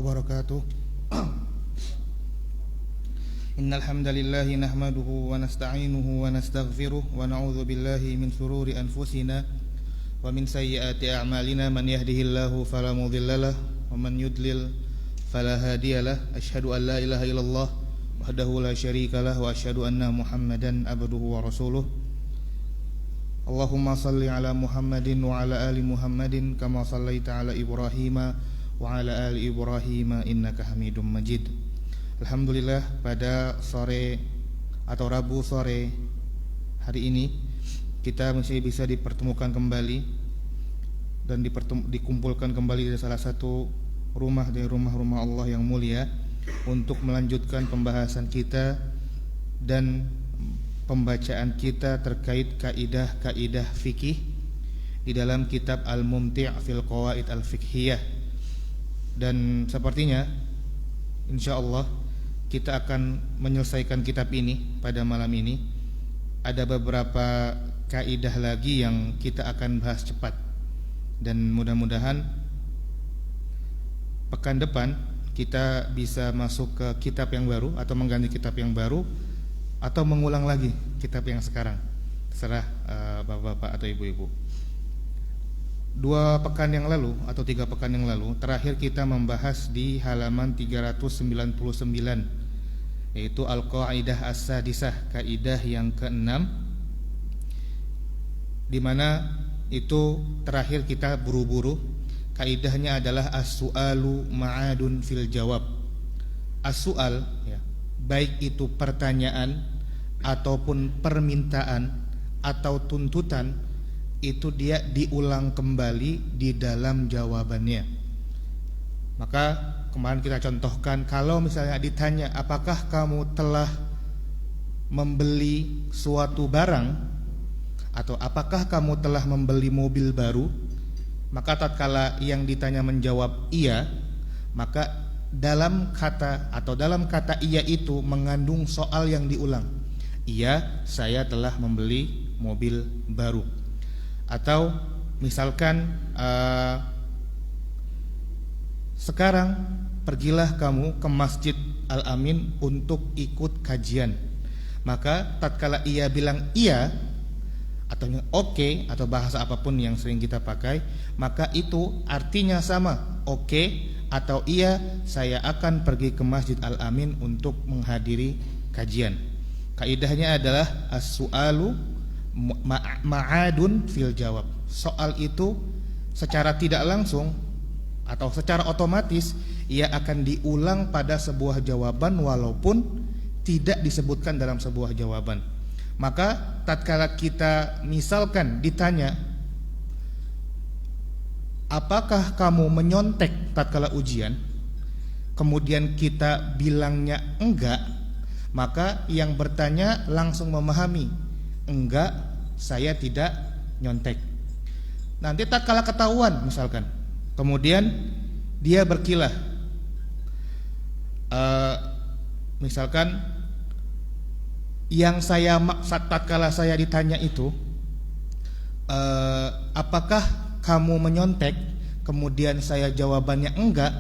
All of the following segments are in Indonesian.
wabarakatuh. Innal hamdalillah nahmaduhu wa nasta'inuhu wa nastaghfiruh wa na'udzu billahi min shururi anfusina wa min sayyiati a'malina. Man yahdihillahu fala mudhillalah wa man yudlil fala hadiyalah. Asyhadu an la ilaha illallah wahdahu la syarikalah wa asyhadu anna Muhammadan abduhu wa rasuluh. Allahumma salli ala Muhammadin wa ala ali Muhammadin kama sallaita ala Ibrahim wa ala ali Ibrahim innaka Hamidum Majid. Alhamdulillah, pada sore atau Rabu sore hari ini kita masih bisa dipertemukan kembali dan dikumpulkan kembali di salah satu rumah dari rumah-rumah Allah yang mulia untuk melanjutkan pembahasan kita dan pembacaan kita terkait kaidah-kaidah fikih di dalam kitab Al-Mumti' fil Qawaid Al-Fiqhiyah. Dan sepertinya insyaallah kita akan menyelesaikan kitab ini pada malam ini. Ada beberapa kaidah lagi yang kita akan bahas cepat, dan mudah-mudahan pekan depan kita bisa masuk ke kitab yang baru atau mengganti kitab yang baru atau mengulang lagi kitab yang sekarang. Terserah bapak-bapak atau ibu-ibu. 2 pekan yang lalu atau 3 pekan yang lalu terakhir kita membahas di halaman 399, yaitu Al-Qaidah As-Sadisah, kaidah yang ke-6, di mana itu terakhir kita buru-buru. Kaidahnya adalah as-su'alu ma'adun fil jawab. As-su'al, ya, baik itu pertanyaan ataupun permintaan atau tuntutan, itu dia diulang kembali di dalam jawabannya. Maka kemarin kita contohkan, kalau misalnya ditanya apakah kamu telah membeli suatu barang atau apakah kamu telah membeli mobil baru, maka tatkala yang ditanya menjawab iya, maka dalam kata atau dalam kata iya itu mengandung soal yang diulang. Iya, saya telah membeli mobil baru. Atau misalkan sekarang pergilah kamu ke Masjid Al-Amin untuk ikut kajian. Maka tatkala ia bilang iya atau oke atau bahasa apapun yang sering kita pakai, maka itu artinya sama, oke atau iya, saya akan pergi ke Masjid Al-Amin untuk menghadiri kajian. Kaidahnya adalah as-su'alu ma'adun fil jawab. Soal itu secara tidak langsung atau secara otomatis ia akan diulang pada sebuah jawaban walaupun tidak disebutkan dalam sebuah jawaban. Maka tatkala kita misalkan ditanya apakah kamu menyontek tatkala ujian, kemudian kita bilangnya enggak, maka yang bertanya langsung memahami, enggak, saya tidak nyontek. Nanti tatkala ketahuan misalkan, kemudian dia berkilah, misalkan yang saya tatkala saya ditanya itu apakah kamu menyontek, kemudian saya jawabannya enggak,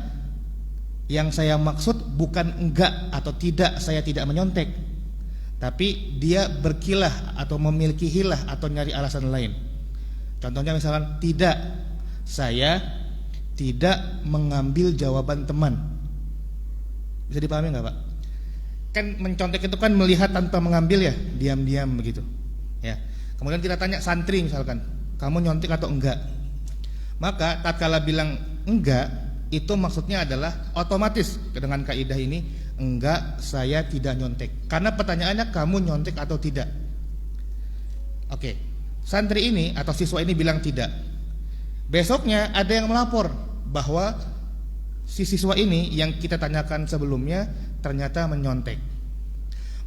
yang saya maksud bukan enggak atau tidak, saya tidak menyontek, tapi dia berkilah atau memiliki hilah atau nyari alasan lain. Contohnya misalkan, tidak, saya tidak mengambil jawaban teman. Bisa dipahami enggak, Pak? Kan mencontek itu kan melihat tanpa mengambil, ya, diam-diam begitu, ya. Kemudian kita tanya santri misalkan, kamu nyontek atau enggak? Maka tatkala bilang enggak, itu maksudnya adalah otomatis dengan kaidah ini, enggak, saya tidak nyontek. Karena pertanyaannya kamu nyontek atau tidak. Oke, santri ini atau siswa ini bilang tidak. Besoknya ada yang melapor bahwa si siswa ini yang kita tanyakan sebelumnya ternyata menyontek.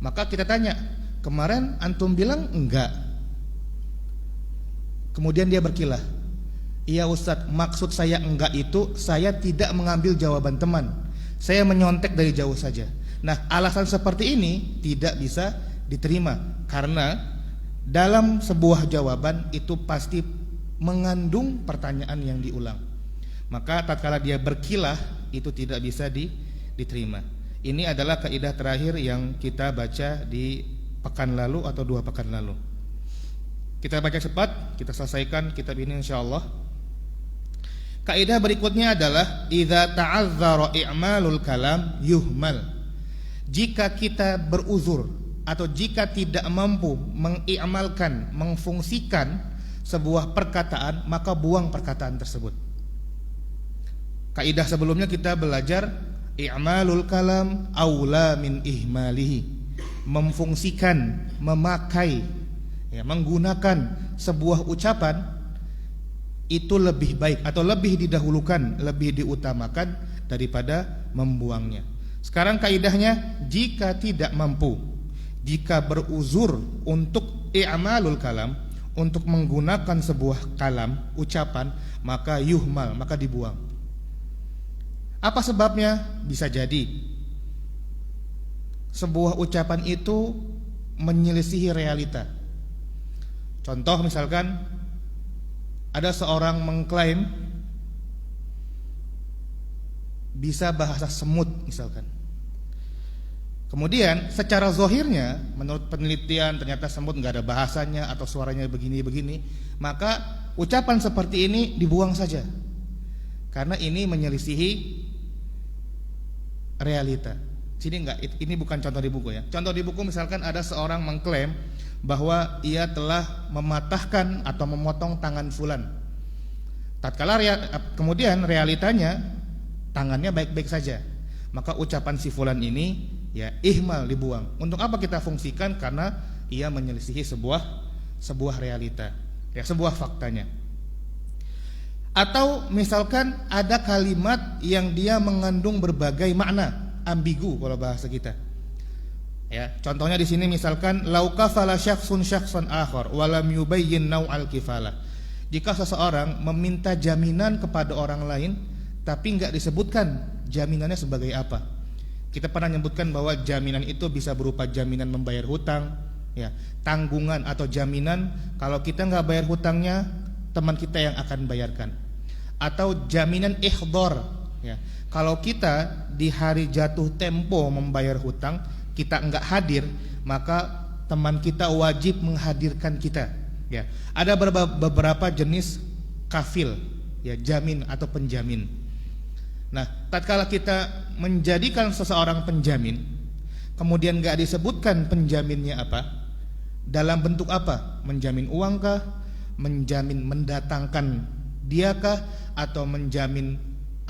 Maka kita tanya, kemarin antum bilang enggak. Kemudian dia berkilah, iya Ustadz, maksud saya enggak itu saya tidak mengambil jawaban teman, saya menyontek dari jauh saja. Nah, alasan seperti ini tidak bisa diterima, karena dalam sebuah jawaban itu pasti mengandung pertanyaan yang diulang. Maka tatkala dia berkilah itu tidak bisa diterima. Ini adalah kaidah terakhir yang kita baca di pekan lalu atau 2 pekan lalu. Kita baca cepat, kita selesaikan kitab ini insyaallah. Kaidah berikutnya adalah idza ta'azzara i'malul kalam yuhmal. Jika kita beruzur atau jika tidak mampu mengi'malkan, mengfungsikan sebuah perkataan, maka buang perkataan tersebut. Kaidah sebelumnya kita belajar i'malul kalam aula min ihmalihi. Memfungsikan, memakai, ya, menggunakan sebuah ucapan itu lebih baik atau lebih didahulukan, lebih diutamakan daripada membuangnya. Sekarang kaidahnya, jika tidak mampu, jika beruzur untuk i'malul kalam, untuk menggunakan sebuah kalam, ucapan, maka yuhmal, maka dibuang. Apa sebabnya? Bisa jadi sebuah ucapan itu menyelisihi realita. Contoh misalkan ada seorang mengklaim bisa bahasa semut misalkan. Kemudian secara zahirnya menurut penelitian ternyata semut nggak ada bahasanya atau suaranya begini-begini, maka ucapan seperti ini dibuang saja. Karena ini menyelisihi realita. Sini enggak, ini bukan contoh di buku ya. Contoh di buku misalkan ada seorang mengklaim bahwa ia telah mematahkan atau memotong tangan fulan. Tatkala kemudian realitanya tangannya baik-baik saja, maka ucapan si fulan ini ya ihmal, dibuang. Untuk apa kita fungsikan? Karena ia menyelisihi sebuah realita, ya, sebuah faktanya. Atau misalkan ada kalimat yang dia mengandung berbagai makna, ambigu kalau bahasa kita. Ya, contohnya di sini misalkan lau kafala syakhsun syakhsan akhar wa lam yubayyin naw'al kifalah. Jika seseorang meminta jaminan kepada orang lain tapi enggak disebutkan jaminannya sebagai apa. Kita pernah menyebutkan bahwa jaminan itu bisa berupa jaminan membayar hutang, ya, tanggungan atau jaminan kalau kita enggak bayar hutangnya teman kita yang akan bayarkan. Atau jaminan ihdhar, ya. Kalau kita di hari jatuh tempo membayar hutang, kita enggak hadir, maka teman kita wajib menghadirkan kita, ya. Ada beberapa jenis kafil, ya, jamin atau penjamin. Nah, tatkala kita menjadikan seseorang penjamin, kemudian enggak disebutkan penjaminnya apa, dalam bentuk apa, menjamin uangkah, menjamin mendatangkan diakah, atau menjamin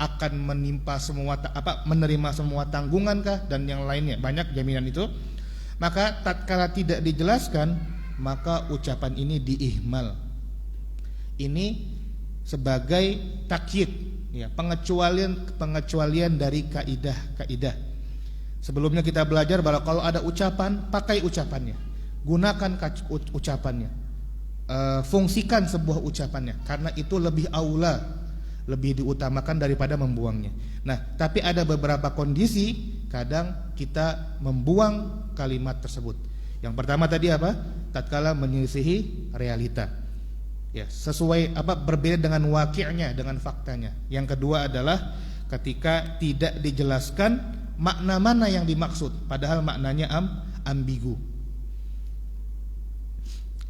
akan menimpa semua menerima semua tanggungankah, dan yang lainnya, banyak jaminan itu. Maka tatkala tidak dijelaskan, maka ucapan ini diihmal. Ini sebagai takyid, ya, pengecualian dari kaidah-kaidah. Sebelumnya kita belajar bahwa kalau ada ucapan, pakai ucapannya, gunakan ucapannya, fungsikan sebuah ucapannya, karena itu lebih aula, lebih diutamakan daripada membuangnya. Nah, tapi ada beberapa kondisi kadang kita membuang kalimat tersebut. Yang pertama tadi apa? Tatkala menyelisihi realita, ya, sesuai berbeda dengan waqi'nya, dengan faktanya. Yang kedua adalah ketika tidak dijelaskan makna mana yang dimaksud, padahal maknanya ambigu.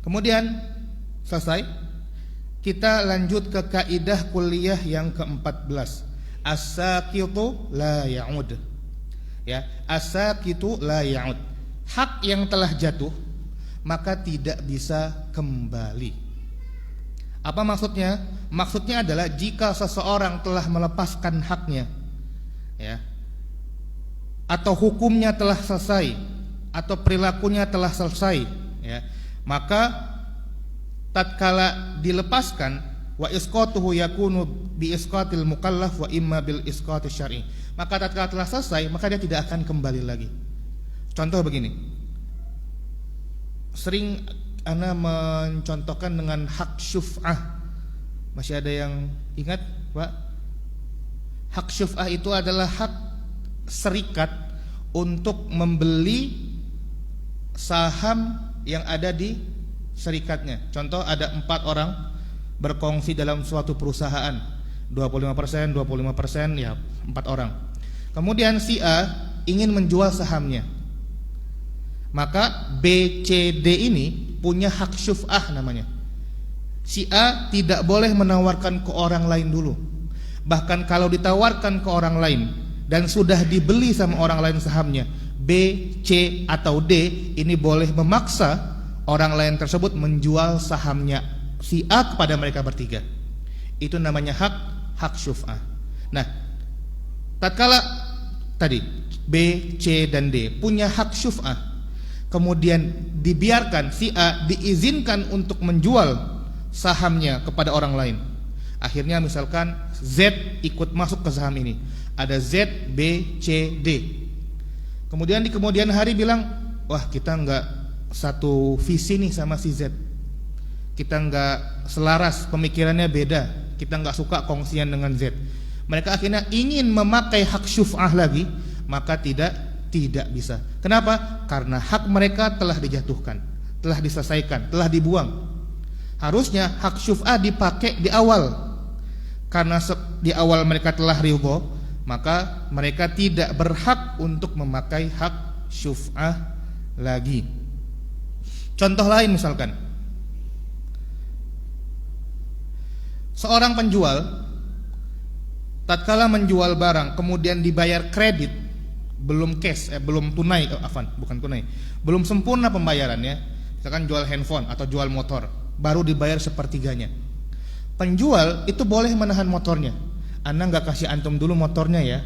Kemudian selesai, kita lanjut ke kaidah kuliah yang ke-14. As-saqitu la ya'ud. Ya, as-saqitu la ya'ud. Hak yang telah jatuh maka tidak bisa kembali. Apa maksudnya? Maksudnya adalah jika seseorang telah melepaskan haknya, ya, atau hukumnya telah selesai, atau perilakunya telah selesai, ya, maka tatkala dilepaskan, wa isqatuhu yakunu bi isqatil mukallaf wa imma bil isqati syar'i. Maka tatkala telah selesai, maka dia tidak akan kembali lagi. Contoh begini. Sering ana mencontohkan dengan hak syuf'ah. Masih ada yang ingat, Pak? Hak syuf'ah itu adalah hak serikat untuk membeli saham yang ada di serikatnya. Contoh, ada 4 orang berkongsi dalam suatu perusahaan. 25%, 25%, ya 4 orang. Kemudian si A ingin menjual sahamnya. Maka B, C, D ini punya hak syuf'ah namanya. Si A tidak boleh menawarkan ke orang lain dulu. Bahkan kalau ditawarkan ke orang lain dan sudah dibeli sama orang lain sahamnya, B, C, atau D ini boleh memaksa orang lain tersebut menjual sahamnya si A kepada mereka bertiga. Itu namanya hak syuf'ah. Nah, tatkala tadi B, C, dan D punya hak syuf'ah, kemudian dibiarkan si A diizinkan untuk menjual sahamnya kepada orang lain. Akhirnya misalkan Z ikut masuk ke saham ini. Ada Z, B, C, D. Kemudian di kemudian hari bilang, wah kita enggak satu visi nih sama si Z. Kita enggak selaras, pemikirannya beda. Kita enggak suka kongsian dengan Z. Mereka akhirnya ingin memakai hak syuf'ah lagi, maka tidak bisa. Kenapa? Karena hak mereka telah dijatuhkan, telah diselesaikan, telah dibuang. Harusnya hak syuf'ah dipakai di awal. Karena di awal mereka telah ridho, maka mereka tidak berhak untuk memakai hak syuf'ah lagi. Contoh lain misalkan, seorang penjual tatkala menjual barang kemudian dibayar kredit, belum cash, belum tunai, bukan tunai, belum sempurna pembayarannya. Misalkan jual handphone atau jual motor, baru dibayar sepertiganya. Penjual itu boleh menahan motornya. Anda nggak kasih antum dulu motornya ya,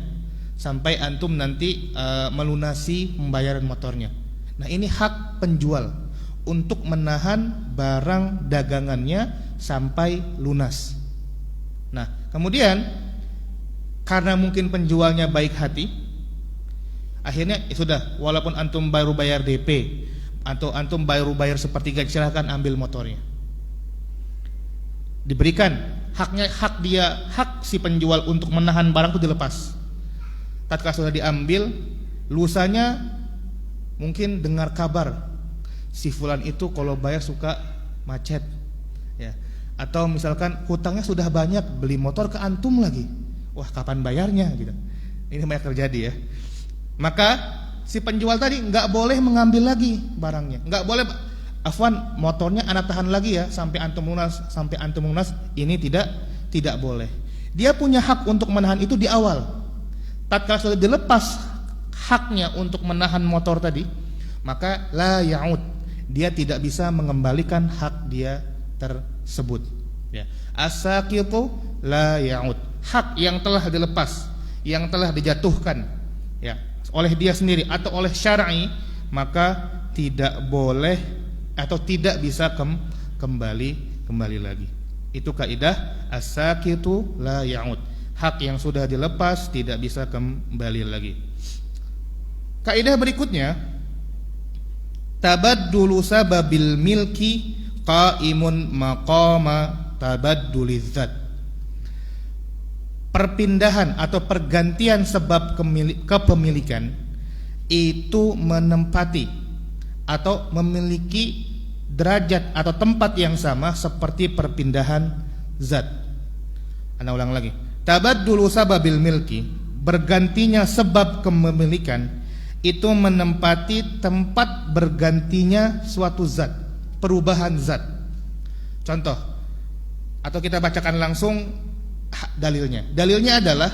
sampai antum nanti melunasi pembayaran motornya. Nah ini hak penjual untuk menahan barang dagangannya sampai lunas. Nah kemudian karena mungkin penjualnya baik hati, akhirnya ya sudah, walaupun antum baru bayar DP atau antum baru bayar sepertiga, silahkan ambil motornya. Diberikan haknya, hak si penjual untuk menahan barang itu dilepas. Tatkala sudah diambil, lusanya mungkin dengar kabar si fulan itu kalau bayar suka macet, ya. Atau misalkan hutangnya sudah banyak, beli motor ke antum lagi. Wah kapan bayarnya gitu. Ini banyak terjadi ya. Maka si penjual tadi nggak boleh mengambil lagi barangnya, nggak boleh. Afwan, motornya anak tahan lagi ya sampai antum lunas. Ini tidak boleh. Dia punya hak untuk menahan itu di awal. Tatkala sudah dilepas haknya untuk menahan motor tadi, maka la ya'ud, dia tidak bisa mengembalikan hak dia tersebut. Ya. As-saqitu la ya'ud. Hak yang telah dilepas, yang telah dijatuhkan, ya, oleh dia sendiri atau oleh syar'i, maka tidak boleh atau tidak bisa kembali lagi. Itu kaidah as-saqitu la ya'ud. Hak yang sudah dilepas tidak bisa kembali lagi. Kaidah berikutnya, tabaddulu sababil milki qaimun maqama tabadduliz zat. Perpindahan atau pergantian sebab kepemilikan itu menempati atau memiliki derajat atau tempat yang sama seperti perpindahan zat. Ana ulang lagi. Tabaddulu sababil milki, bergantinya sebab kepemilikan itu menempati tempat bergantinya suatu zat, perubahan zat. Contoh, atau kita bacakan langsung dalilnya. Dalilnya adalah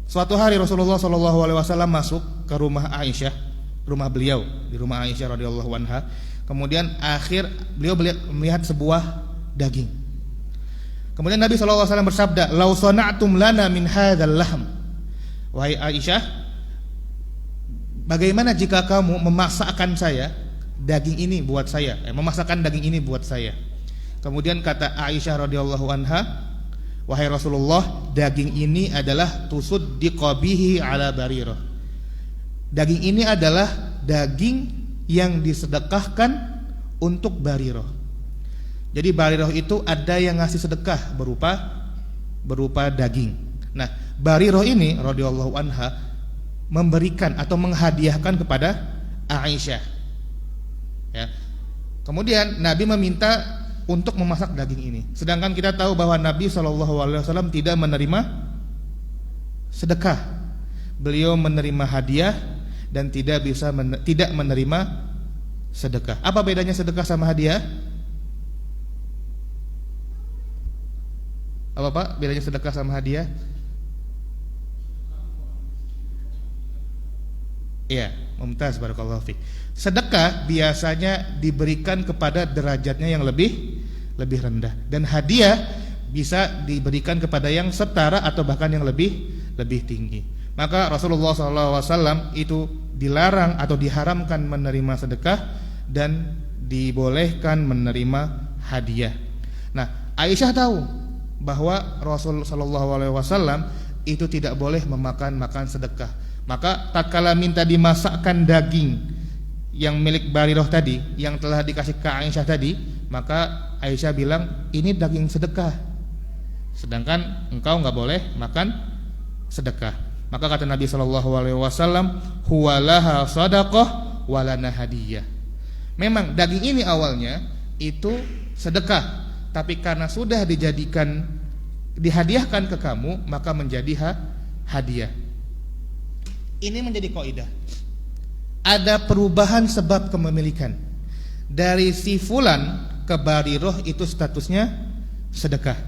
suatu hari Rasulullah SAW masuk ke rumah Aisyah, rumah beliau, di rumah Aisyah radhiyallahu anha. Kemudian beliau melihat sebuah daging. Kemudian Nabi SAW bersabda, "Lau sana'tum lana min hadzal lahm." Wahai Aisyah, bagaimana jika kamu memasakkan saya daging ini buat saya? Memasakkan daging ini buat saya. Kemudian kata Aisyah radhiyallahu anha, "Wahai Rasulullah, daging ini adalah tusuddiqa bihi ala barirah." Daging ini adalah daging yang disedekahkan untuk Bariroh. Jadi Bariroh itu ada yang ngasih sedekah berupa daging. Nah, Bariroh ini radhiyallahu anha memberikan atau menghadiahkan kepada Aisyah. Ya. Kemudian Nabi meminta untuk memasak daging ini. Sedangkan kita tahu bahwa Nabi SAW tidak menerima sedekah. Beliau menerima hadiah dan tidak menerima sedekah. Apa bedanya sedekah sama hadiah? Apa Pak? Bedanya sedekah sama hadiah? Iya, mumtaz, barakallahu fiik. Sedekah biasanya diberikan kepada derajatnya yang lebih rendah, dan hadiah bisa diberikan kepada yang setara atau bahkan yang lebih tinggi. Maka Rasulullah SAW itu dilarang atau diharamkan menerima sedekah dan dibolehkan menerima hadiah. Nah, Aisyah tahu bahwa Rasul SAW itu tidak boleh makan sedekah. Maka tatkala minta dimasakkan daging yang milik Barirah tadi, yang telah dikasih ke Aisyah tadi, maka Aisyah bilang, ini daging sedekah, sedangkan engkau nggak boleh makan sedekah. Maka kata Nabi SAW, huwalaha sadaqah walana hadiyah. Memang daging ini awalnya itu sedekah, tapi karena sudah dihadiahkan ke kamu, maka menjadi hadiah. Ini menjadi kaidah. Ada perubahan sebab kepemilikan. Dari si fulan ke Barirah itu statusnya sedekah.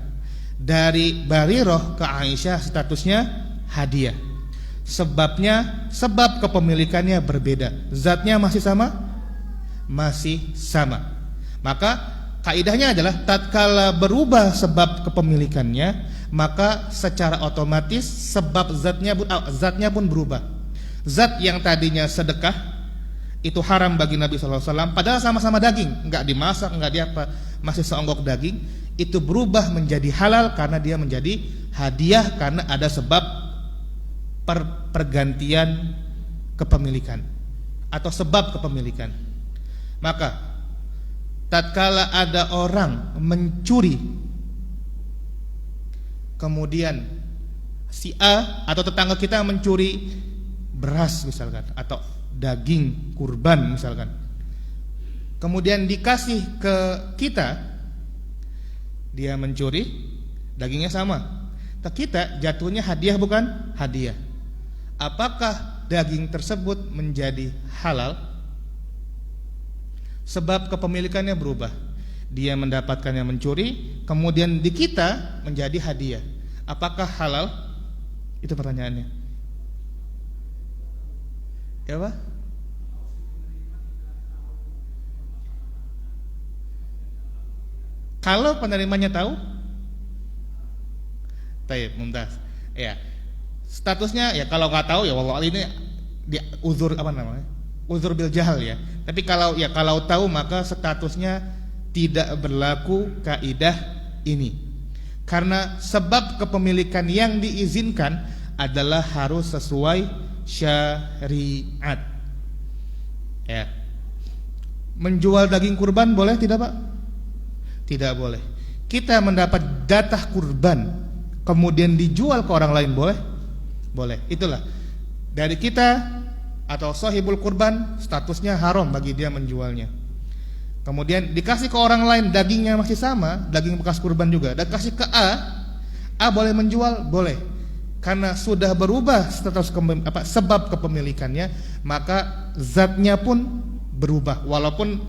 Dari Barirah ke Aisyah statusnya hadiah. Sebab kepemilikannya berbeda. Zatnya masih sama? Masih sama. Maka kaidahnya adalah tatkala berubah sebab kepemilikannya, maka secara otomatis sebab zatnya pun berubah. Zat yang tadinya sedekah itu haram bagi Nabi SAW, padahal sama-sama daging, enggak dimasak, enggak diapa, masih seonggok daging, itu berubah menjadi halal karena dia menjadi hadiah karena ada sebab pergantian kepemilikan atau sebab kepemilikan. Maka tatkala ada orang mencuri, kemudian si A atau tetangga kita mencuri beras misalkan, atau daging kurban misalkan, kemudian dikasih ke kita, dia mencuri, dagingnya sama, kita jatuhnya hadiah bukan hadiah. Apakah daging tersebut menjadi halal? Sebab kepemilikannya berubah. Dia mendapatkan yang mencuri, kemudian di kita menjadi hadiah. Apakah halal? Itu pertanyaannya. Ya Pak? Kalau penerimanya tahu? Taib, mumtaz. Ya. Statusnya ya kalau nggak tahu ya wallah ini di uzur apa namanya? Uzur bil jahal ya. Tapi kalau tahu maka statusnya tidak berlaku kaidah ini. Karena sebab kepemilikan yang diizinkan adalah harus sesuai syariat. Ya. Menjual daging kurban boleh tidak Pak? Tidak boleh. Kita mendapat jatah kurban kemudian dijual ke orang lain boleh? Boleh. Itulah dari kita atau sahibul kurban statusnya haram bagi dia menjualnya. Kemudian dikasih ke orang lain dagingnya masih sama, daging bekas kurban juga. Dan kasih ke A boleh menjual? Boleh. Karena sudah berubah status sebab kepemilikannya, maka zatnya pun berubah. Walaupun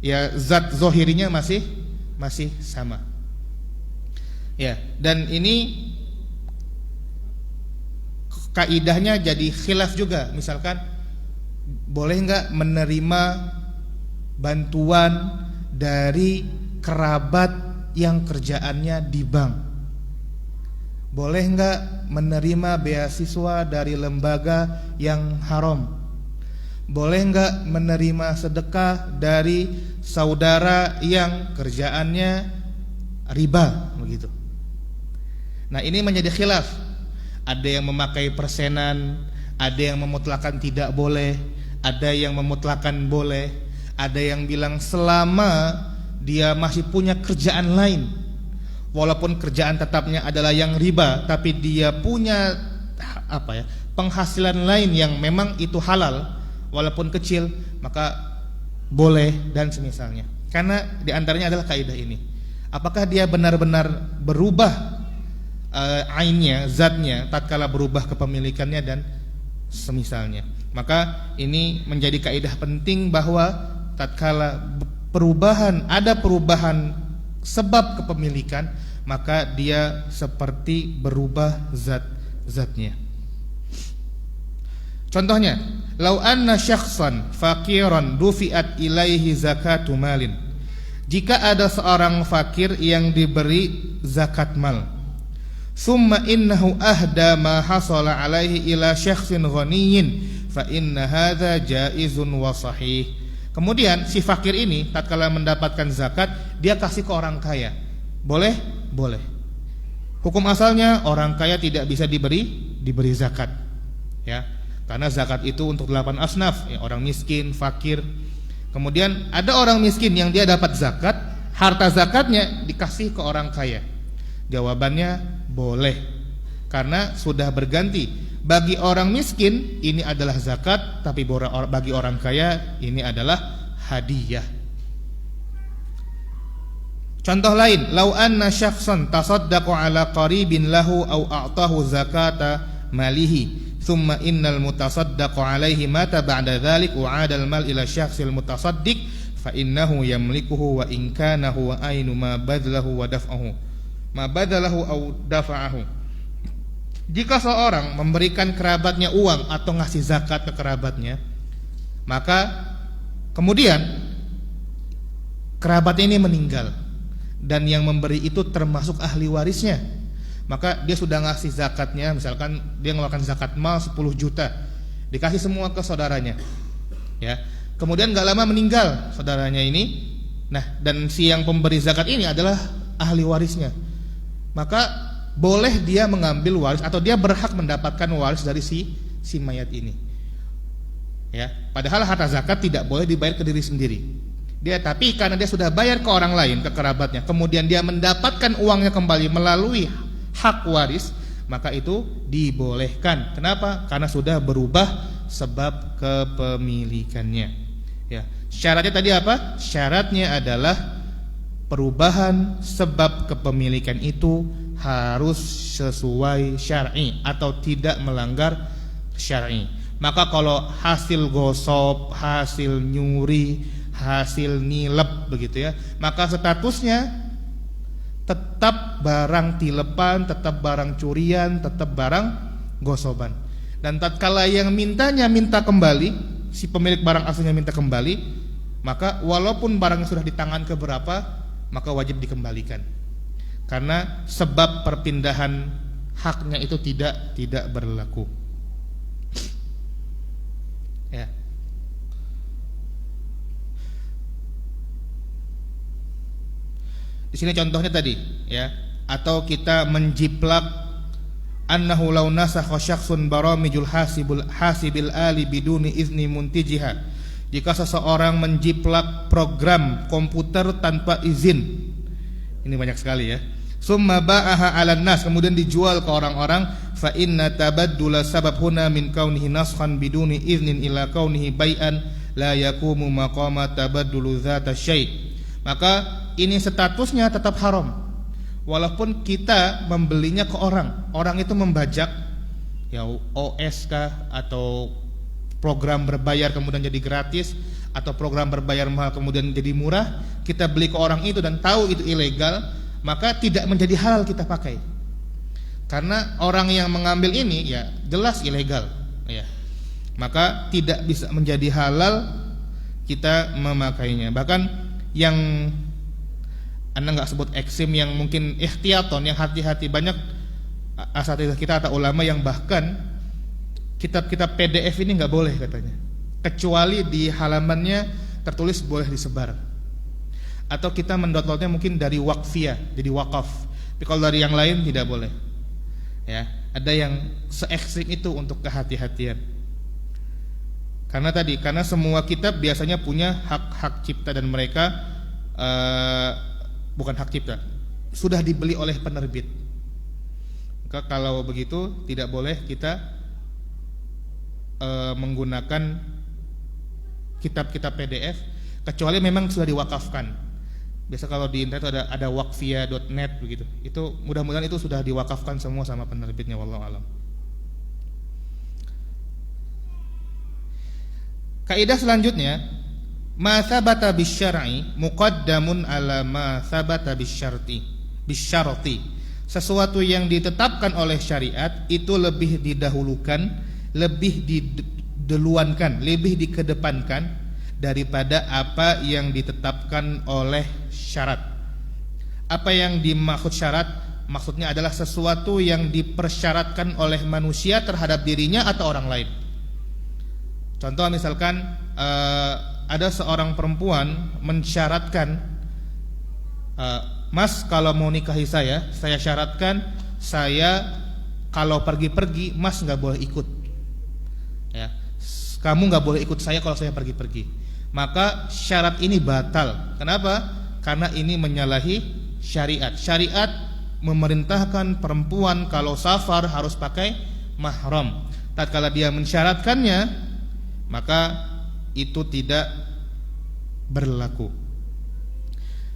ya zat zohirinya masih sama. Ya, dan ini kaidahnya jadi khilaf juga. Misalkan boleh enggak menerima bantuan dari kerabat yang kerjaannya di bank? Boleh enggak menerima beasiswa dari lembaga yang haram? Boleh enggak menerima sedekah dari saudara yang kerjaannya riba begitu? Nah, ini menjadi khilaf. Ada yang memakai persenan, ada yang memutlakan tidak boleh, ada yang memutlakan boleh, ada yang bilang selama dia masih punya kerjaan lain, walaupun kerjaan tetapnya adalah yang riba, tapi dia punya penghasilan lain yang memang itu halal walaupun kecil, maka boleh dan semisalnya. Karena diantaranya adalah kaidah ini. Apakah dia benar-benar berubah ainnya, zatnya, tatkala berubah kepemilikannya dan semisalnya. Maka ini menjadi kaidah penting bahwa tatkala ada perubahan sebab kepemilikan, maka dia seperti berubah zatnya. Contohnya, lau anna syakhsan faqiran dufi'at ilaihi zakatu malin. Jika ada seorang fakir yang diberi zakat mal, summa innahu ahda ma hasala alaihi ila syakhsin ghaniyyin, fa inna hadza jaizun wa sahih. Kemudian si fakir ini tatkala mendapatkan zakat, dia kasih ke orang kaya. Boleh? Boleh. Hukum asalnya orang kaya tidak bisa diberi zakat. Ya. Karena zakat itu untuk 8 asnaf, ya, orang miskin, fakir. Kemudian ada orang miskin yang dia dapat zakat, harta zakatnya dikasih ke orang kaya. Jawabannya boleh. Karena sudah berganti. Bagi orang miskin ini adalah zakat, tapi bagi orang kaya ini adalah hadiah. Contoh lain, lau anna syakhsan tasaddaqa ala qaribin lahu au a'tahu zakata malihi, thumma innal mutasaddaqa alaihi mata ba'da dhalik wa 'adal mal ila syakhsil mutasaddiq fa innahu yamlikuhu wa in kana huwa ainu ma badlahu wa daf'ahu ma badalahu au dafa'ahu. Jika seorang memberikan kerabatnya uang atau ngasih zakat ke kerabatnya, maka kemudian kerabat ini meninggal dan yang memberi itu termasuk ahli warisnya, maka dia sudah ngasih zakatnya, misalkan dia mengeluarkan zakat mal 10 juta, dikasih semua ke saudaranya, ya. Kemudian gak lama meninggal saudaranya ini, nah dan si yang pemberi zakat ini adalah ahli warisnya, maka boleh dia mengambil waris atau dia berhak mendapatkan waris dari si mayat ini, ya. Padahal harta zakat tidak boleh dibayar ke diri sendiri. Tapi karena dia sudah bayar ke orang lain, ke kerabatnya, kemudian dia mendapatkan uangnya kembali melalui hak waris, maka itu dibolehkan. Kenapa? Karena sudah berubah sebab kepemilikannya. Ya. Syaratnya tadi apa? Syaratnya adalah perubahan sebab kepemilikan itu harus sesuai syar'i atau tidak melanggar syar'i. Maka kalau hasil gosop, hasil nyuri, hasil nilep begitu ya, maka statusnya tetap barang tilepan, tetap barang curian, tetap barang gosoban. Dan tatkala yang mintanya minta kembali, si pemilik barang aslinya minta kembali, maka walaupun barangnya sudah di tangan keberapa, maka wajib dikembalikan. Karena sebab perpindahan haknya itu tidak berlaku. Ya. Di sini contohnya tadi, ya. Atau kita menjiplak annahu law nasakha syakhsun baramijul hasibil ali biduni izni muntijiha. Jika seseorang menjiplak program komputer tanpa izin, ini banyak sekali ya. Summa ba'aha 'alan nas, kemudian dijual ke orang-orang, fa inna tabaddula sabab huna min kaunihi naskhan biduni iznin ila kaunihi bai'an la yaqumu maqama tabaddulu dzata syai'. Maka ini statusnya tetap haram. Walaupun kita membelinya ke orang itu membajak ya OS kah atau program berbayar kemudian jadi gratis, atau program berbayar mahal kemudian jadi murah, kita beli ke orang itu dan tahu itu ilegal, maka tidak menjadi halal kita pakai. Karena orang yang mengambil ini ya jelas ilegal, ya. Maka tidak bisa menjadi halal kita memakainya. Bahkan yang Anda nggak sebut eksim, yang mungkin ikhtiyaton, yang hati-hati, banyak asatidzah kita atau ulama yang bahkan kitab-kitab PDF ini nggak boleh katanya, kecuali di halamannya tertulis boleh disebar, atau kita mendownloadnya mungkin dari Waqfiyah jadi wakaf, tapi kalau dari yang lain tidak boleh. Ya, ada yang se-ekstrim itu untuk kehati-hatian. Karena semua kitab biasanya punya hak cipta dan mereka bukan hak cipta, sudah dibeli oleh penerbit. Maka kalau begitu tidak boleh kita menggunakan kitab-kitab PDF kecuali memang sudah diwakafkan. Biasa kalau di internet ada wakfia.net begitu. Itu mudah-mudahan itu sudah diwakafkan semua sama penerbitnya, wallahu alam. Kaidah selanjutnya, ma tsabata bisyar'i muqaddamun ala ma tsabata bisyarti. Sesuatu yang ditetapkan oleh syariat itu lebih didahulukan, lebih diduluankan, lebih dikedepankan daripada apa yang ditetapkan oleh syarat. Apa yang dimaksud syarat? Maksudnya adalah sesuatu yang dipersyaratkan oleh manusia terhadap dirinya atau orang lain. Contoh misalkan ada seorang perempuan mensyaratkan, Mas kalau mau nikahi saya syaratkan saya kalau pergi-pergi Mas nggak boleh ikut, ya, kamu nggak boleh ikut saya kalau saya pergi-pergi. Maka syarat ini batal. Kenapa? Karena ini menyalahi syariat. Syariat memerintahkan perempuan kalau safar harus pakai mahram. Tatkala dia mensyaratkannya, maka itu tidak berlaku.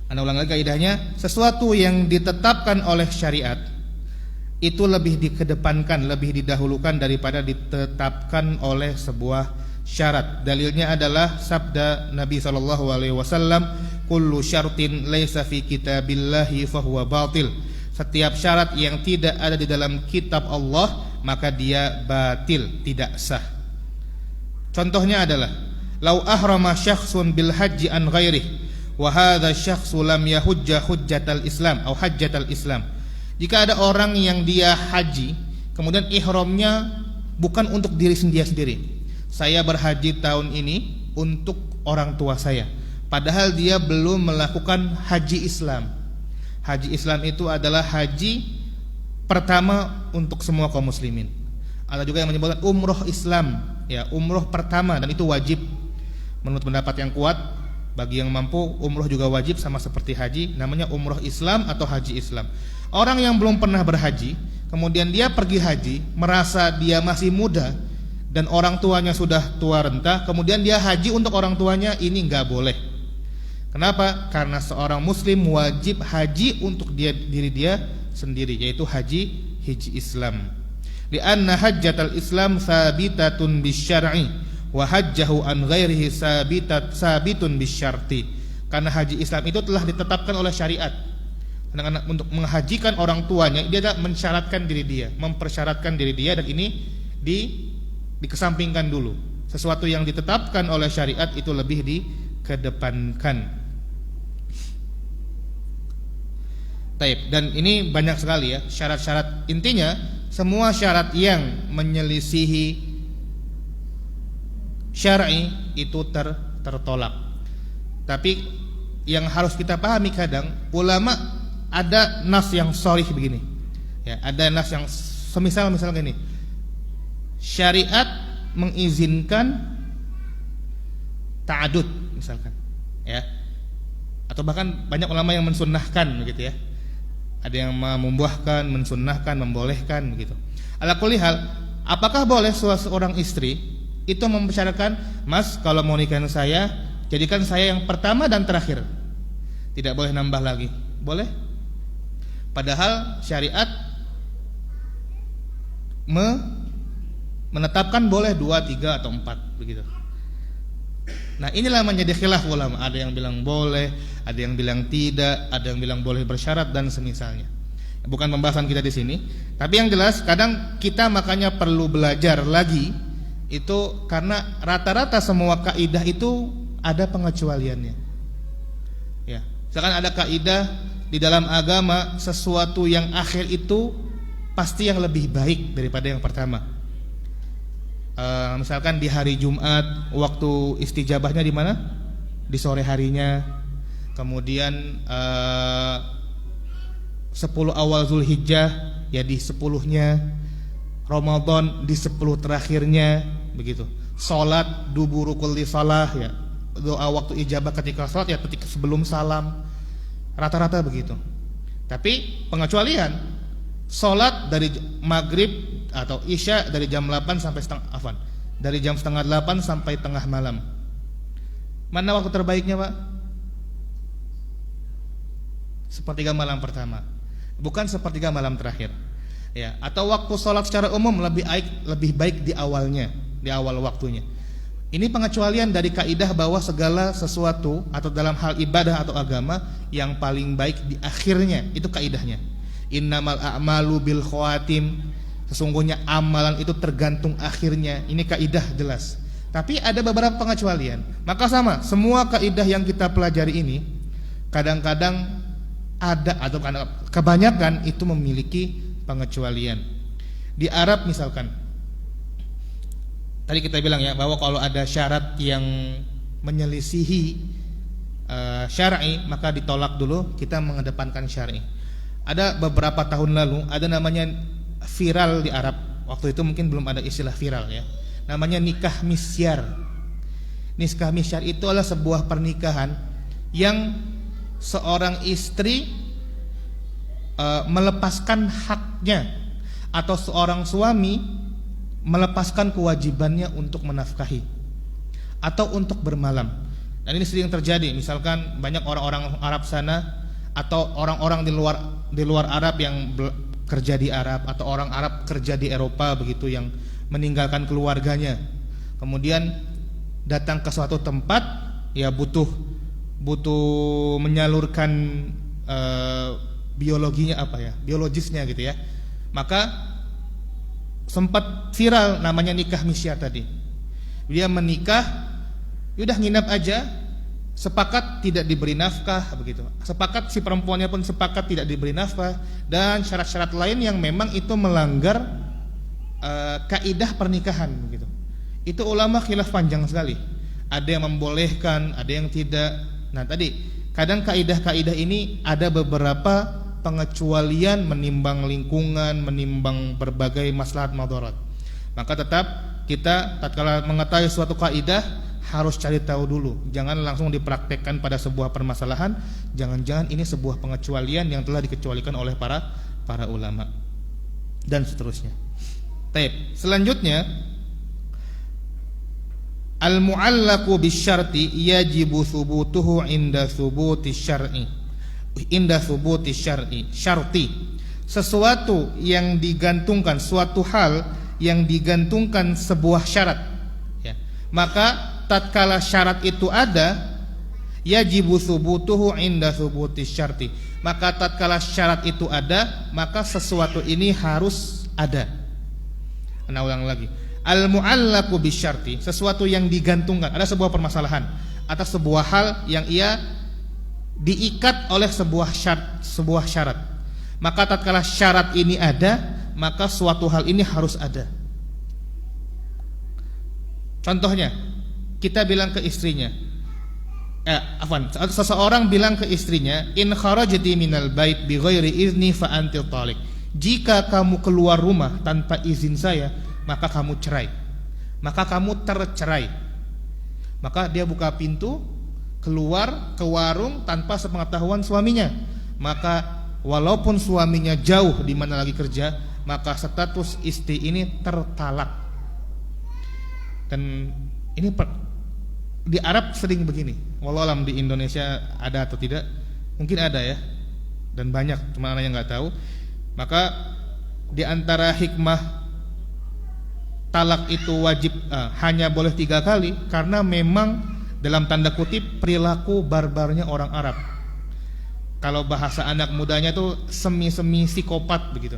Anda ulang lagi kaidahnya, sesuatu yang ditetapkan oleh syariat itu lebih dikedepankan, lebih didahulukan daripada ditetapkan oleh sebuah syarat. Dalilnya adalah sabda Nabi SAW, kullu syartin laisa fi kitabillahi fahuwa batil. Setiap syarat yang tidak ada di dalam kitab Allah maka dia batil, tidak sah. Contohnya adalah lau ahrama syakhsun bil haji an ghairih wa hadha syakhsu lam yahujja hujjatal Islam atau hajjatal Islam. Jika ada orang yang dia haji kemudian ihramnya bukan untuk diri sendiri. Saya berhaji tahun ini untuk orang tua saya, padahal dia belum melakukan haji Islam. Haji Islam itu adalah haji pertama untuk semua kaum muslimin. Ada juga yang menyebutkan umroh Islam, ya, umroh pertama, dan itu wajib. Menurut pendapat yang kuat, bagi yang mampu umroh juga wajib sama seperti haji, namanya umroh Islam atau haji Islam. Orang yang belum pernah berhaji, kemudian dia pergi haji, merasa dia masih muda dan orang tuanya sudah tua renta, kemudian dia haji untuk orang tuanya, ini nggak boleh. Kenapa? Karena seorang muslim wajib haji untuk diri dia sendiri, yaitu haji Islam. Li'anna hajjatal Islam sabitatun bisyar'i wa hajjahu an ghairihi sabitun bisyarti. Karena haji Islam itu telah ditetapkan oleh syariat. Sedangkan untuk menghajikan orang tuanya, dia tidak mensyaratkan diri dia, mempersyaratkan diri dia, dan ini dikesampingkan dulu. Sesuatu yang ditetapkan oleh syariat itu lebih dikedepankan. Taib. Dan ini banyak sekali ya syarat-syarat. Intinya semua syarat yang menyelisihi syar'i itu tertolak. Tapi yang harus kita pahami, kadang ulama ada nas yang sharih begini. Ya, ada nas yang semisal gini. Syariat mengizinkan ta'adud misalkan, ya, atau bahkan banyak ulama yang mensunnahkan begitu ya. Ada yang membuahkan, mensunnahkan, membolehkan begitu. Ala kulli hal, apakah boleh seorang istri itu mempersyaratkan, Mas kalau mau nikahin saya, jadikan saya yang pertama dan terakhir, tidak boleh nambah lagi? Boleh. Padahal syariat menetapkan boleh 2, 3 atau 4 begitu. Nah, inilah menjadi khilaf ulama. Ada yang bilang boleh, ada yang bilang tidak, ada yang bilang boleh bersyarat dan semisalnya. Bukan pembahasan kita di sini, tapi yang jelas kadang kita makanya perlu belajar lagi itu, karena rata-rata semua kaidah itu ada pengecualiannya. Ya, misalkan ada kaidah di dalam agama, sesuatu yang akhir itu pasti yang lebih baik daripada yang pertama. Misalkan di hari Jumat, waktu istijabahnya di mana? Di sore harinya. Kemudian 10 awal Zulhijjah ya di 10-nya. Ramadan di 10 terakhirnya begitu. Salat duburukul li salah ya. Doa waktu ijabah ketika salat ya ketika sebelum salam. Rata-rata begitu. Tapi pengecualian, salat dari maghrib atau isya dari jam 8 sampai dari jam setengah 8 sampai tengah malam. Mana waktu terbaiknya, Pak? sepertiga malam pertama, bukan sepertiga malam terakhir. Ya, atau waktu sholat secara umum lebih baik di awalnya, di awal waktunya. Ini pengecualian dari kaidah bahwa segala sesuatu atau dalam hal ibadah atau agama yang paling baik di akhirnya, itu kaidahnya. Innamal a'malu bil khawatim, sesungguhnya amalan itu tergantung akhirnya. Ini kaidah jelas. Tapi ada beberapa pengecualian. Maka sama, semua kaidah yang kita pelajari ini kadang-kadang ada atau kebanyakan itu memiliki pengecualian. Di Arab misalkan, tadi kita bilang ya bahwa kalau ada syarat yang menyelisihi syar'i maka ditolak dulu, kita mengedepankan syar'i. Ada beberapa tahun lalu ada namanya viral di Arab. Waktu itu mungkin belum ada istilah viral ya. Namanya nikah misyar. Nikah misyar itu adalah sebuah pernikahan yang seorang istri melepaskan haknya atau seorang suami melepaskan kewajibannya untuk menafkahi atau untuk bermalam. Dan ini sering terjadi. Misalkan banyak orang-orang Arab sana atau orang-orang di luar Arab yang kerja di Arab, atau orang Arab kerja di Eropa begitu, yang meninggalkan keluarganya, kemudian datang ke suatu tempat ya butuh menyalurkan biologinya biologisnya gitu ya. Maka sempat viral namanya nikah misyar tadi. Dia menikah, udah nginap aja, sepakat tidak diberi nafkah begitu. Sepakat, si perempuannya pun sepakat tidak diberi nafkah, dan syarat-syarat lain yang memang itu melanggar kaidah pernikahan begitu. Itu ulama khilaf panjang sekali. Ada yang membolehkan, ada yang tidak. Nah, tadi kadang kaidah-kaidah ini ada beberapa pengecualian menimbang lingkungan, menimbang berbagai maslahat madarat. Maka tetap kita tatkala mengetahui suatu kaidah harus cari tahu dulu. Jangan langsung dipraktekkan pada sebuah permasalahan. Jangan-jangan ini sebuah pengecualian yang telah dikecualikan oleh para ulama, dan seterusnya. Baik, selanjutnya al-mu'allaqu bisyarti yajibu thubutuhu inda thubuti syar'i. Inda thubuti syar'i. Syarti, sesuatu yang digantungkan, suatu hal yang digantungkan sebuah syarat ya. Maka tatkala syarat itu ada, yajibu thubutuhu inda thubuti syarti. Maka tatkala syarat itu ada, maka sesuatu ini harus ada. Nah, ulang lagi. Al-mu'allaqu bisyarti, sesuatu yang digantungkan, ada sebuah permasalahan atas sebuah hal yang ia diikat oleh sebuah syarat. Maka tatkala syarat ini ada, maka suatu hal ini harus ada. Contohnya, kita bilang ke istrinya, seseorang bilang ke istrinya, in kharajti minal bait bi ghairi izni fa anti talik. Jika kamu keluar rumah tanpa izin saya, maka kamu cerai. Maka kamu tercerai. Maka dia buka pintu, keluar ke warung tanpa sepengetahuan suaminya. Maka walaupun suaminya jauh di mana lagi kerja, maka status istri ini tertalak. Dan ini di Arab sering begini. Wallahu alam di Indonesia ada atau tidak? Mungkin ada ya. Dan banyak, cuma anaknya nggak tahu. Maka di antara hikmah talak itu wajib hanya boleh 3 kali, karena memang dalam tanda kutip perilaku barbarnya orang Arab. Kalau bahasa anak mudanya tuh semi-semi psikopat begitu.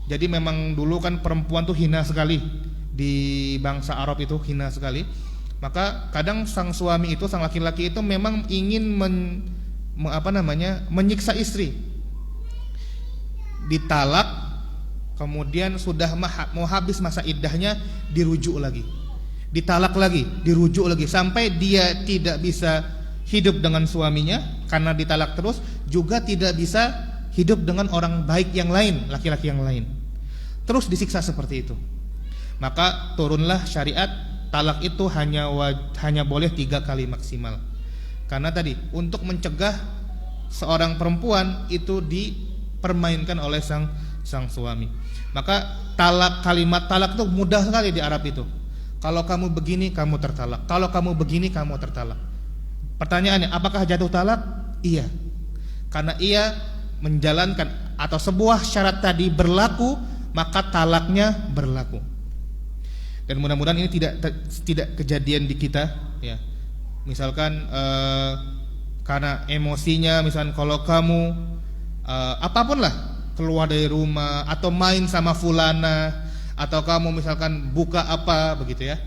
Jadi memang dulu kan perempuan tuh hina sekali, di bangsa Arab itu hina sekali. Maka kadang sang suami itu, sang laki-laki itu memang ingin menyiksa istri. Ditalak, kemudian sudah mau habis masa iddahnya, dirujuk lagi. Ditalak lagi, dirujuk lagi, sampai dia tidak bisa hidup dengan suaminya karena ditalak terus, juga tidak bisa hidup dengan orang baik yang lain, laki-laki yang lain. Terus disiksa seperti itu. Maka turunlah syariat, talak itu hanya boleh 3 kali maksimal. Karena tadi untuk mencegah seorang perempuan itu dipermainkan oleh sang suami. Maka kalimat talak itu mudah sekali di Arab itu. Kalau kamu begini kamu tertalak, kalau kamu begini kamu tertalak. Pertanyaannya, apakah jatuh talak? Iya. Karena ia menjalankan atau sebuah syarat tadi berlaku, maka talaknya berlaku. Dan mudah-mudahan ini tidak kejadian di kita, ya. Misalkan karena emosinya, misalkan kalau kamu apapun lah, keluar dari rumah atau main sama fulana, atau kamu misalkan buka apa begitu ya,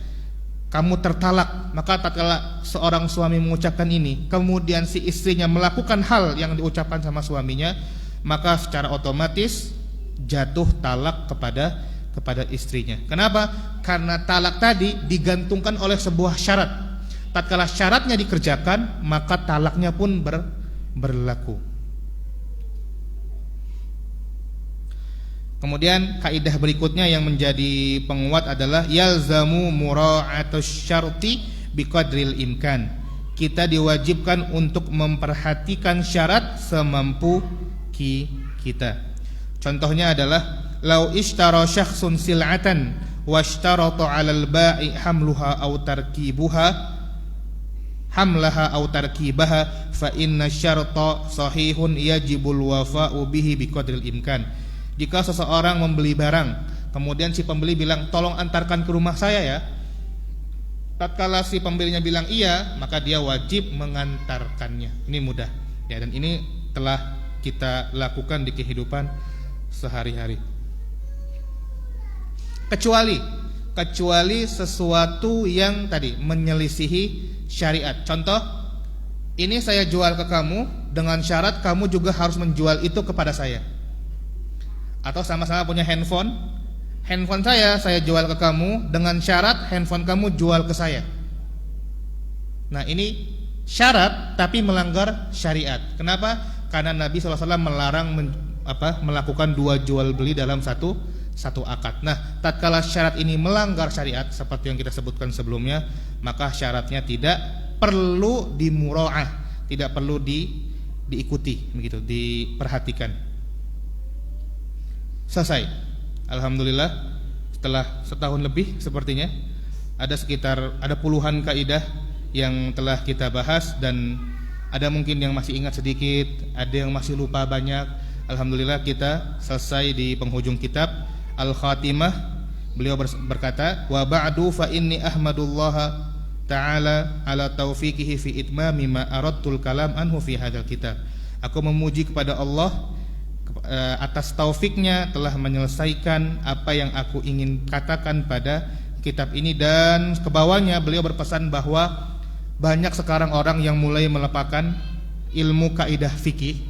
kamu tertalak, maka tatkala seorang suami mengucapkan ini, kemudian si istrinya melakukan hal yang diucapkan sama suaminya, maka secara otomatis jatuh talak kepada istrinya. Kenapa? Karena talak tadi digantungkan oleh sebuah syarat. Tatkala syaratnya dikerjakan, maka talaknya pun berlaku. Kemudian kaidah berikutnya yang menjadi penguat adalah yalzamu mura'atus syarti biqadril imkan. Kita diwajibkan untuk memperhatikan syarat semampu kita. Contohnya adalah lau ishtara syakhsun sil'atan washtarata 'alal ba'i hamlaha aw tarkibaha fa inna syarta sahihun yajibul wafa'u bihi biqadril imkan. Jika seseorang membeli barang, kemudian si pembeli bilang, tolong antarkan ke rumah saya ya. Tatkala si pembelinya bilang iya, maka dia wajib mengantarkannya. Ini mudah ya, dan ini telah kita lakukan di kehidupan sehari-hari. Kecuali sesuatu yang tadi menyelisihi syariat. Contoh, ini saya jual ke kamu dengan syarat kamu juga harus menjual itu kepada saya. Atau sama-sama punya handphone saya jual ke kamu dengan syarat handphone kamu jual ke saya. Nah, ini syarat tapi melanggar syariat. Kenapa? Karena Nabi SAW melarang melakukan dua jual beli dalam satu akad. Nah, tatkala syarat ini melanggar syariat seperti yang kita sebutkan sebelumnya, maka syaratnya tidak perlu dimura'ah, tidak perlu diikuti, begitu, diperhatikan. Selesai. Alhamdulillah, setelah setahun lebih sepertinya ada puluhan kaidah yang telah kita bahas, dan ada mungkin yang masih ingat sedikit, ada yang masih lupa banyak. Alhamdulillah kita selesai di penghujung kitab Al-Khatimah. Beliau berkata, wa ba'du fa inni ahmadullah ta'ala ala taufiqihi fi itmami ma aradtul kalam anhu fi hadzal kitab. Aku memuji kepada Allah atas taufiknya telah menyelesaikan apa yang aku ingin katakan pada kitab ini. Dan kebawahnya beliau berpesan bahwa banyak sekarang orang yang mulai melupakan ilmu kaidah fikih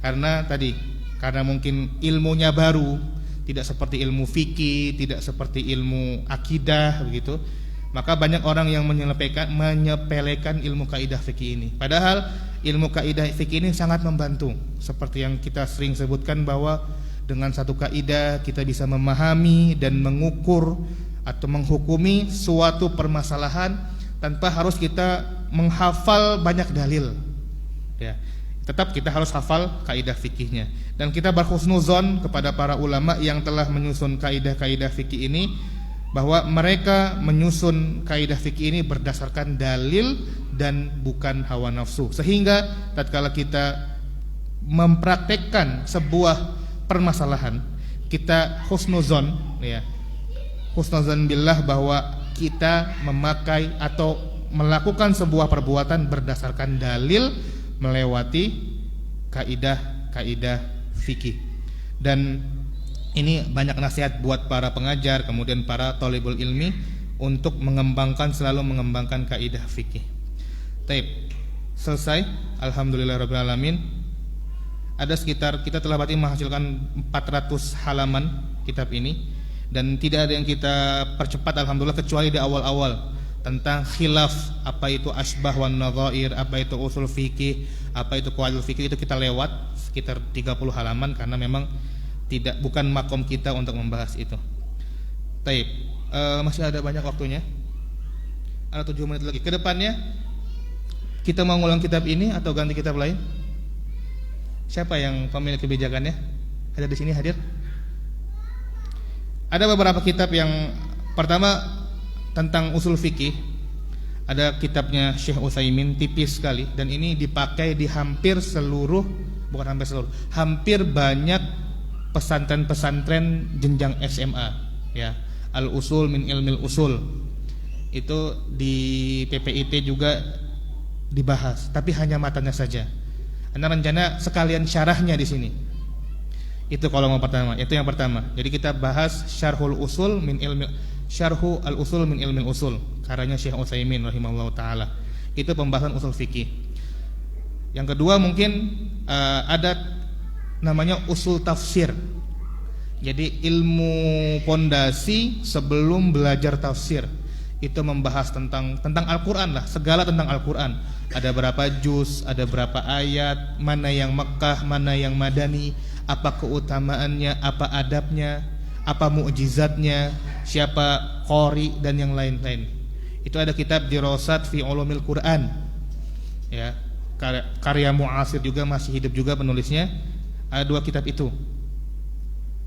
karena mungkin ilmunya baru, tidak seperti ilmu fikih, tidak seperti ilmu akidah begitu. Maka banyak orang yang menyepelekan ilmu kaidah fikih ini. Padahal ilmu kaidah fikih ini sangat membantu. Seperti yang kita sering sebutkan bahwa dengan satu kaidah kita bisa memahami dan mengukur atau menghukumi suatu permasalahan tanpa harus kita menghafal banyak dalil. Ya, tetap kita harus hafal kaidah fikihnya. Dan kita berhusnuzon kepada para ulama yang telah menyusun kaidah-kaidah fikih ini, bahwa mereka menyusun kaidah fikih ini berdasarkan dalil dan bukan hawa nafsu. Sehingga tatkala kita mempraktekkan sebuah permasalahan, kita husnuzon, ya, husnuzon billah bahwa kita memakai atau melakukan sebuah perbuatan berdasarkan dalil melewati kaidah-kaidah fikih. Dan ini banyak nasihat buat para pengajar, kemudian para thalibul ilmi untuk selalu mengembangkan kaidah fikih. Taib. Selesai. Alhamdulillahirabbil alamin. Ada sekitar, kita telah berarti menghasilkan 400 halaman kitab ini, dan tidak ada yang kita percepat alhamdulillah kecuali di awal-awal tentang khilaf, apa itu asbah wan nadhair, apa itu usul fikih, apa itu qawaidul fikih, itu kita lewat sekitar 30 halaman karena memang bukan makom kita untuk membahas itu. Taib. Masih ada banyak waktunya. Ada 7 menit lagi. Kedepannya kita mau ngulang kitab ini atau ganti kitab lain? Siapa yang pemilik kebijakannya? Ada di sini hadir? Ada beberapa kitab yang pertama tentang usul fikih. Ada kitabnya Syekh Utsaimin, tipis sekali, dan ini dipakai di hampir seluruh bukan hampir seluruh, hampir banyak pesantren-pesantren jenjang SMA ya, al-usul min ilmil usul itu di PPIT juga dibahas, tapi hanya matanya saja. Anda rencana sekalian syarahnya di sini. Itu kalau mau pertama, itu yang pertama. Jadi kita bahas syarhul usul min ilmi, syarhu al usul min ilmil usul, karannya Syekh Utsaimin rahimahullahu taala. Itu pembahasan usul fikih. Yang kedua mungkin ada namanya usul tafsir. Jadi ilmu pondasi sebelum belajar tafsir. Itu membahas tentang Al-Quran lah, segala tentang Al-Quran. Ada berapa juz, ada berapa ayat, mana yang Mekkah, mana yang Madani, apa keutamaannya, apa adabnya, apa mukjizatnya, siapa qori dan yang lain-lain. Itu ada kitab Dirasat fi Ulumil Quran. Ya, karya muasir juga, masih hidup juga penulisnya. Ada 2 kitab itu.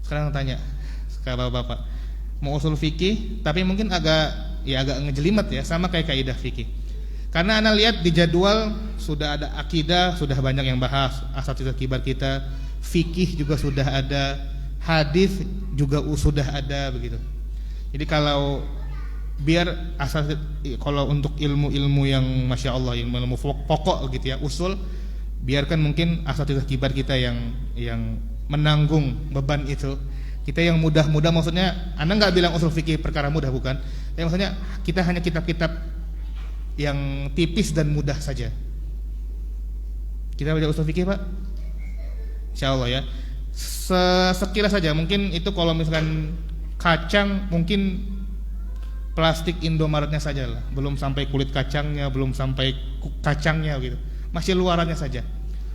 Sekarang tanya ke Bapak-bapak, mau usul fikih tapi mungkin agak ngejelimet ya, sama kayak kaidah fikih. Karena Anda lihat di jadwal sudah ada akidah, sudah banyak yang bahas, asatidz kibar kita, fikih juga sudah ada, hadis juga sudah ada begitu. Jadi kalau biar kalau untuk ilmu-ilmu yang masya Allah, ilmu pokok gitu ya, usul, biarkan mungkin asatidz kibar kita yang menanggung beban itu. Kita yang mudah-mudah, maksudnya Anda nggak bilang usul fikih perkara mudah, bukan. Tapi maksudnya kita hanya kitab-kitab yang tipis dan mudah saja. Kita baca usul fikih Pak, insya Allah ya. Sekilas saja, mungkin itu kalau misalkan kacang, mungkin plastik Indomaretnya saja lah, belum sampai kulit kacangnya, belum sampai kacangnya gitu, masih luarannya saja.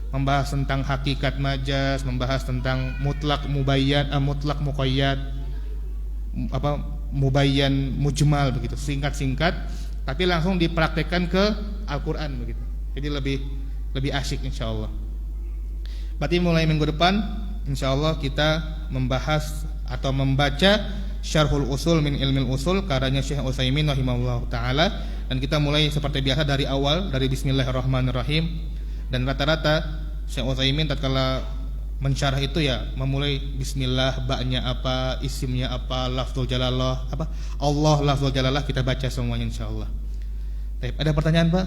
Membahas tentang hakikat majas, membahas tentang mutlak mubayyan, mutlak muqayyad, mubayyan mujmal begitu, singkat-singkat tapi langsung dipraktekkan ke Al-Qur'an begitu. Jadi lebih asyik insyaallah. Berarti mulai minggu depan insyaallah kita membahas atau membaca Syarhul Usul min Ilmil Usul karannya Syekh Utsaimin rahimahullahu taala, dan kita mulai seperti biasa dari awal, dari bismillahirrahmanirrahim. Dan rata-rata Syekh Utsaimin tatkala mensyarah itu ya memulai bismillah, ba'nya apa, isimnya apa, lafzul jalalah apa, Allah lafzul jalalah, kita baca semuanya insyaallah. Baik, ada pertanyaan Pak?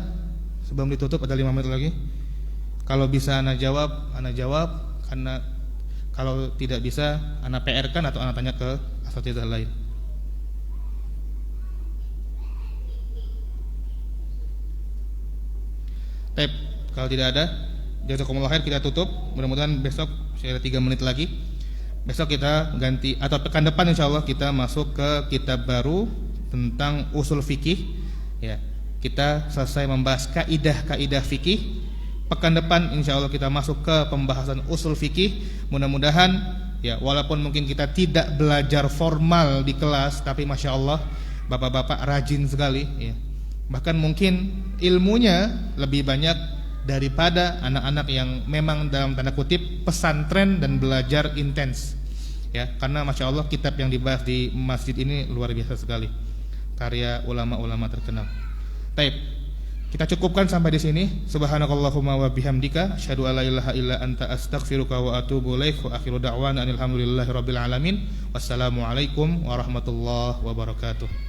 Sebelum ditutup ada 5 menit lagi. Kalau bisa ana jawab, karena kalau tidak bisa ana PR-kan atau ana tanya ke asatidzah lain. Baik, kalau tidak ada, jazakumullah khair, kita tutup. Mudah-mudahan besok saya ada 3 menit lagi. Besok kita ganti, atau pekan depan insyaallah kita masuk ke kitab baru tentang usul fikih. Ya, kita selesai membahas kaidah-kaidah fikih. Pekan depan insyaallah kita masuk ke pembahasan usul fikih. Mudah-mudahan ya, walaupun mungkin kita tidak belajar formal di kelas, tapi masya Allah bapak-bapak rajin sekali ya. Bahkan mungkin ilmunya lebih banyak daripada anak-anak yang memang dalam tanda kutip pesantren dan belajar intens ya. Karena masya Allah kitab yang dibahas di masjid ini luar biasa sekali, karya ulama-ulama terkenal. Baik, kita cukupkan sampai di sini. Subhanakallahumma wa bihamdika asyhadu an la ilaha illa anta astaghfiruka wa atubu ilaik. Wa akhiru da'wana alhamdulillahirabbil alamin. Wassalamualaikum warahmatullahi wabarakatuh.